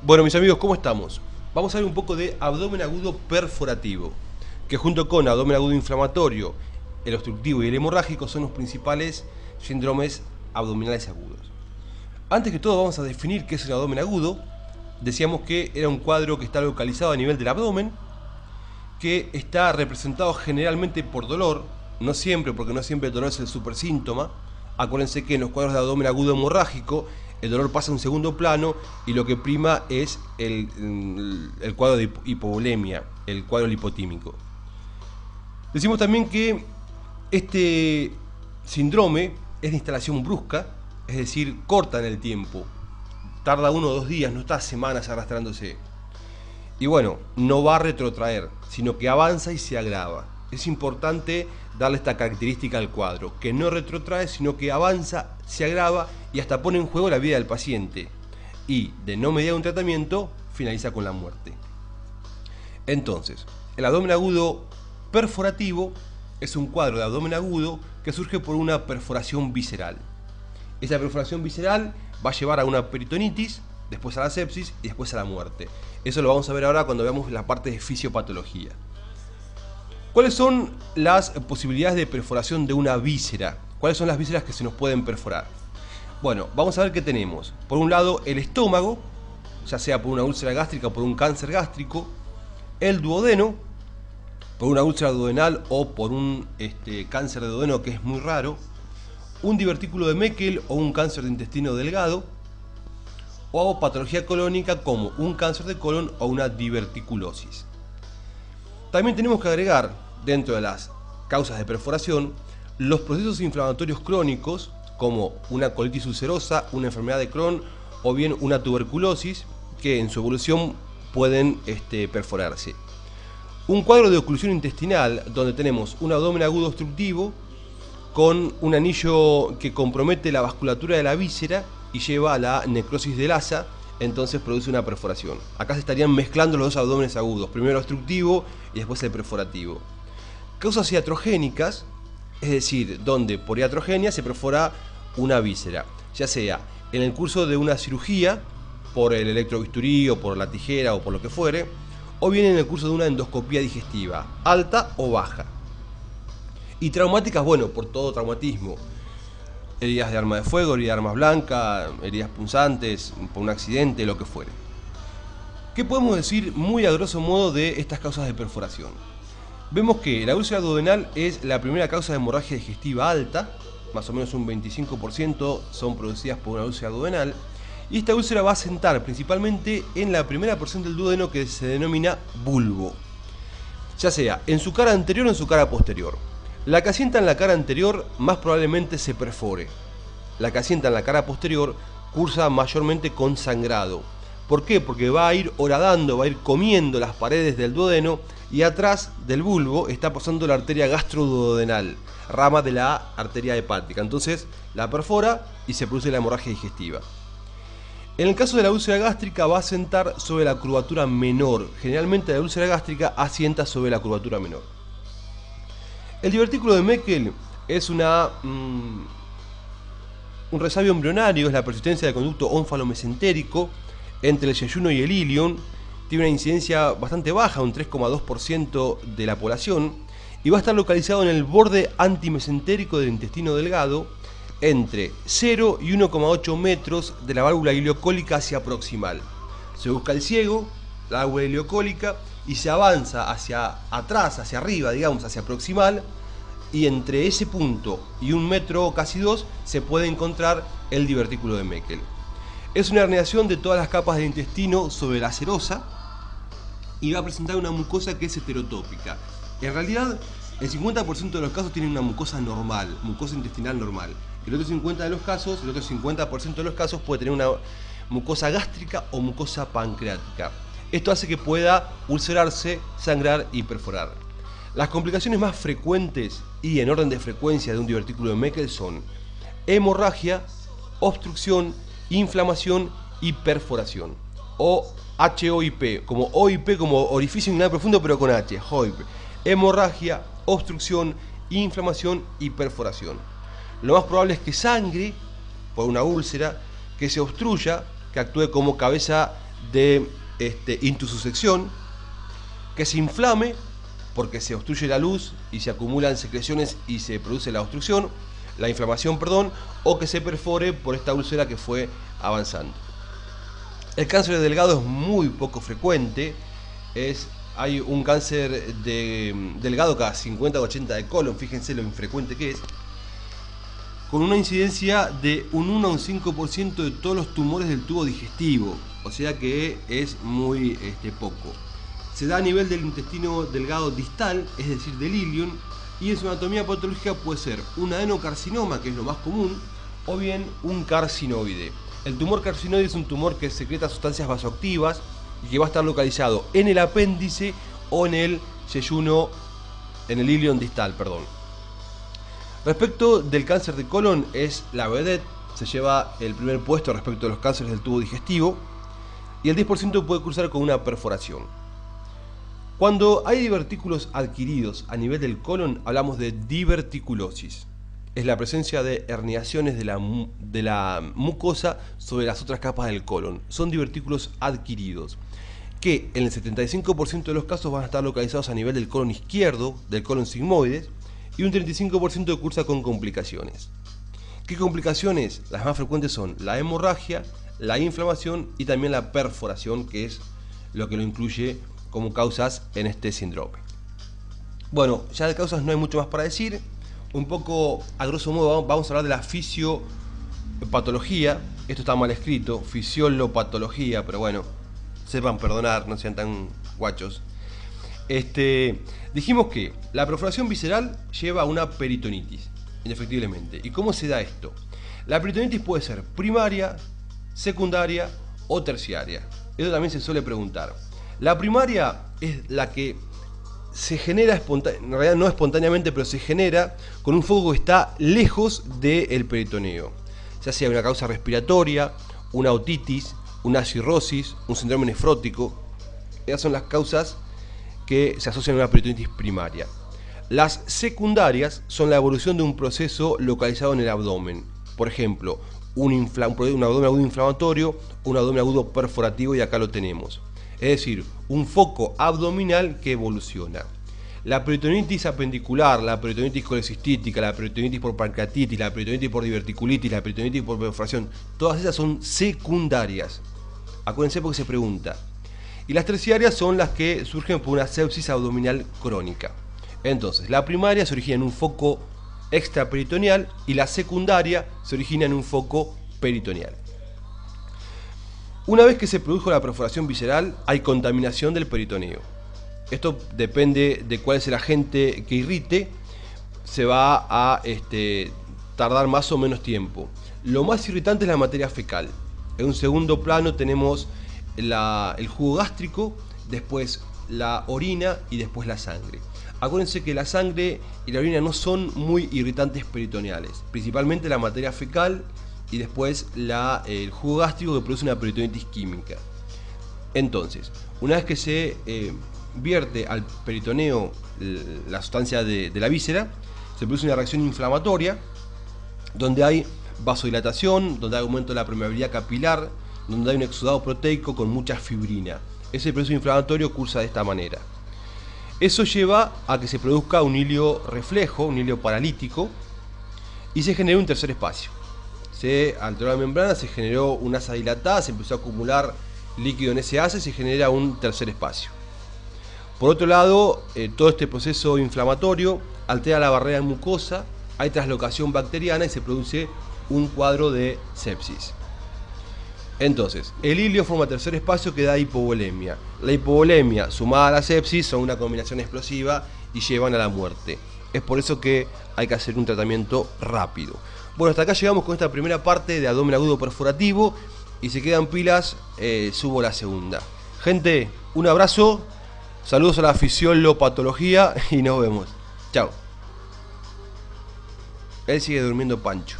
Bueno, mis amigos, ¿cómo estamos? Vamos a ver un poco de abdomen agudo perforativo, que junto con abdomen agudo inflamatorio, el obstructivo y el hemorrágico son los principales síndromes abdominales agudos. Antes que todo vamos a definir qué es el abdomen agudo. Decíamos que era un cuadro que está localizado a nivel del abdomen, que está representado generalmente por dolor, no siempre, porque no siempre el dolor es el supersíntoma. Acuérdense que en los cuadros de abdomen agudo hemorrágico el dolor pasa a un segundo plano y lo que prima es el cuadro de hipovolemia, el cuadro lipotímico. Decimos también que este síndrome es de instalación brusca, es decir, corta en el tiempo. Tarda 1 o 2 días, no está semanas arrastrándose. Y bueno, no va a retrotraer, sino que avanza y se agrava. Es importante darle esta característica al cuadro, que no retrotrae, sino que avanza, se agrava y hasta pone en juego la vida del paciente. Y de no mediar un tratamiento, finaliza con la muerte. Entonces, el abdomen agudo perforativo es un cuadro de abdomen agudo que surge por una perforación visceral. Esa perforación visceral va a llevar a una peritonitis, después a la sepsis y después a la muerte. Eso lo vamos a ver ahora cuando veamos la parte de fisiopatología. ¿Cuáles son las posibilidades de perforación de una víscera? ¿Cuáles son las vísceras que se nos pueden perforar? Bueno, vamos a ver qué tenemos. Por un lado, el estómago, ya sea por una úlcera gástrica o por un cáncer gástrico. El duodeno, por una úlcera duodenal o por un cáncer de duodeno que es muy raro. Un divertículo de Meckel o un cáncer de intestino delgado. O patología colónica como un cáncer de colon o una diverticulosis. También tenemos que agregar, dentro de las causas de perforación, los procesos inflamatorios crónicos, como una colitis ulcerosa, una enfermedad de Crohn o bien una tuberculosis, que en su evolución pueden perforarse. Un cuadro de oclusión intestinal, donde tenemos un abdomen agudo obstructivo, con un anillo que compromete la vasculatura de la víscera y lleva a la necrosis del asa, entonces produce una perforación. Acá se estarían mezclando los dos abdómenes agudos, primero el obstructivo y después el perforativo. Causas iatrogénicas, es decir, donde por iatrogenia se perfora una víscera, ya sea en el curso de una cirugía, por el electrobisturí o por la tijera o por lo que fuere, o bien en el curso de una endoscopía digestiva, alta o baja. Y traumáticas, bueno, por todo traumatismo. Heridas de arma de fuego, heridas de armas blancas, heridas punzantes, por un accidente, lo que fuere. ¿Qué podemos decir muy a grosso modo de estas causas de perforación? Vemos que la úlcera duodenal es la primera causa de hemorragia digestiva alta, más o menos un 25% son producidas por una úlcera duodenal, y esta úlcera va a sentar principalmente en la primera porción del duodeno que se denomina bulbo, ya sea en su cara anterior o en su cara posterior. La que asienta en la cara anterior más probablemente se perfore. La que asienta en la cara posterior cursa mayormente con sangrado. ¿Por qué? Porque va a ir horadando, va a ir comiendo las paredes del duodeno y atrás del bulbo está pasando la arteria gastroduodenal, rama de la arteria hepática. Entonces la perfora y se produce la hemorragia digestiva. En el caso de la úlcera gástrica va a asentar sobre la curvatura menor. Generalmente la úlcera gástrica asienta sobre la curvatura menor. El divertículo de Meckel es un resabio embrionario, es la persistencia del conducto ónfalo-mesentérico entre el yeyuno y el ilion. Tiene una incidencia bastante baja, un 3,2% de la población, y va a estar localizado en el borde antimesentérico del intestino delgado, entre 0 y 1,8 metros de la válvula ileocólica hacia proximal. Se busca el ciego, la válvula ileocólica, y se avanza hacia atrás, hacia arriba, digamos, hacia proximal, y entre ese punto y 1 metro o casi 2 se puede encontrar el divertículo de Meckel. Es una herniación de todas las capas del intestino sobre la serosa y va a presentar una mucosa que es heterotópica. En realidad, el 50% de los casos tienen una mucosa normal, mucosa intestinal normal. El otro 50% de los casos puede tener una mucosa gástrica o mucosa pancreática. Esto hace que pueda ulcerarse, sangrar y perforar. Las complicaciones más frecuentes y en orden de frecuencia de un divertículo de Meckel son hemorragia, obstrucción, inflamación y perforación. O HOIP, como OIP, como orificio inguinal profundo, pero con H, HOIP. Hemorragia, obstrucción, inflamación y perforación. Lo más probable es que sangre por una úlcera, que se obstruya, que actúe como cabeza de intussusección, que se inflame porque se obstruye la luz y se acumulan secreciones y se produce la inflamación, o que se perfore por esta úlcera que fue avanzando. El cáncer de delgado es muy poco frecuente, hay un cáncer de delgado cada 50 o 80 de colon, fíjense lo infrecuente que es, con una incidencia de un 1 a un 5% de todos los tumores del tubo digestivo, o sea que es muy poco. Se da a nivel del intestino delgado distal, es decir, del ilion, y en su anatomía patológica puede ser un adenocarcinoma, que es lo más común, o bien un carcinoide. El tumor carcinoide es un tumor que secreta sustancias vasoactivas y que va a estar localizado en el apéndice o en el yeyuno, en el ilion distal, Respecto del cáncer de colon, es la vedette, se lleva el primer puesto respecto a los cánceres del tubo digestivo, y el 10% puede cursar con una perforación. Cuando hay divertículos adquiridos a nivel del colon, hablamos de diverticulosis. Es la presencia de herniaciones de la mucosa sobre las otras capas del colon. Son divertículos adquiridos, que en el 75% de los casos van a estar localizados a nivel del colon izquierdo, del colon sigmoides, y un 35% cursa con complicaciones. ¿Qué complicaciones? Las más frecuentes son la hemorragia, la inflamación y también la perforación, que es lo que lo incluye como causas en este síndrome. Bueno, ya de causas no hay mucho más para decir. Un poco, a grosso modo, vamos a hablar de la fisiopatología. Esto está mal escrito, fisiolopatología, pero bueno, sepan perdonar, no sean tan guachos. Dijimos que la perforación visceral lleva a una peritonitis, indefectiblemente. ¿Y cómo se da esto? La peritonitis puede ser primaria, secundaria o terciaria. Esto también se suele preguntar. La primaria es la que se genera, en realidad no espontáneamente, pero se genera con un foco que está lejos del peritoneo. Ya sea una causa respiratoria, una otitis, una cirrosis, un síndrome nefrótico. Esas son las causas que se asocian a una peritonitis primaria. Las secundarias son la evolución de un proceso localizado en el abdomen. Por ejemplo, un abdomen agudo inflamatorio, un abdomen agudo perforativo, y acá lo tenemos. Es decir, un foco abdominal que evoluciona. La peritonitis apendicular, la peritonitis colecistítica, la peritonitis por pancreatitis, la peritonitis por diverticulitis, la peritonitis por perforación, todas esas son secundarias. Acuérdense porque se pregunta. Y las terciarias son las que surgen por una sepsis abdominal crónica. Entonces, la primaria se origina en un foco extraperitoneal y la secundaria se origina en un foco peritoneal. Una vez que se produjo la perforación visceral, hay contaminación del peritoneo. Esto depende de cuál es el agente que irrite, se va a tardar más o menos tiempo. Lo más irritante es la materia fecal. En un segundo plano tenemos el jugo gástrico, después la orina y después la sangre. Acuérdense que la sangre y la orina no son muy irritantes peritoneales, principalmente la materia fecal y después el jugo gástrico, que produce una peritonitis química. Entonces, una vez que se vierte al peritoneo la sustancia de la víscera, se produce una reacción inflamatoria donde hay vasodilatación, donde hay aumento de la permeabilidad capilar, donde hay un exudado proteico con mucha fibrina. Ese proceso inflamatorio cursa de esta manera. Eso lleva a que se produzca un hilio reflejo, un hilio paralítico, y se genera un tercer espacio. Se alteró la membrana, se generó una asa dilatada, se empezó a acumular líquido en ese asa y se genera un tercer espacio. Por otro lado, todo este proceso inflamatorio altera la barrera mucosa, hay traslocación bacteriana y se produce un cuadro de sepsis. Entonces, el hilio forma tercer espacio que da hipovolemia. La hipovolemia sumada a la sepsis son una combinación explosiva y llevan a la muerte. Es por eso que hay que hacer un tratamiento rápido. Bueno, hasta acá llegamos con esta primera parte de abdomen agudo perforativo, y si quedan pilas, subo la segunda. Gente, un abrazo, saludos a la fisiolopatología y nos vemos. Chao. Él sigue durmiendo Pancho.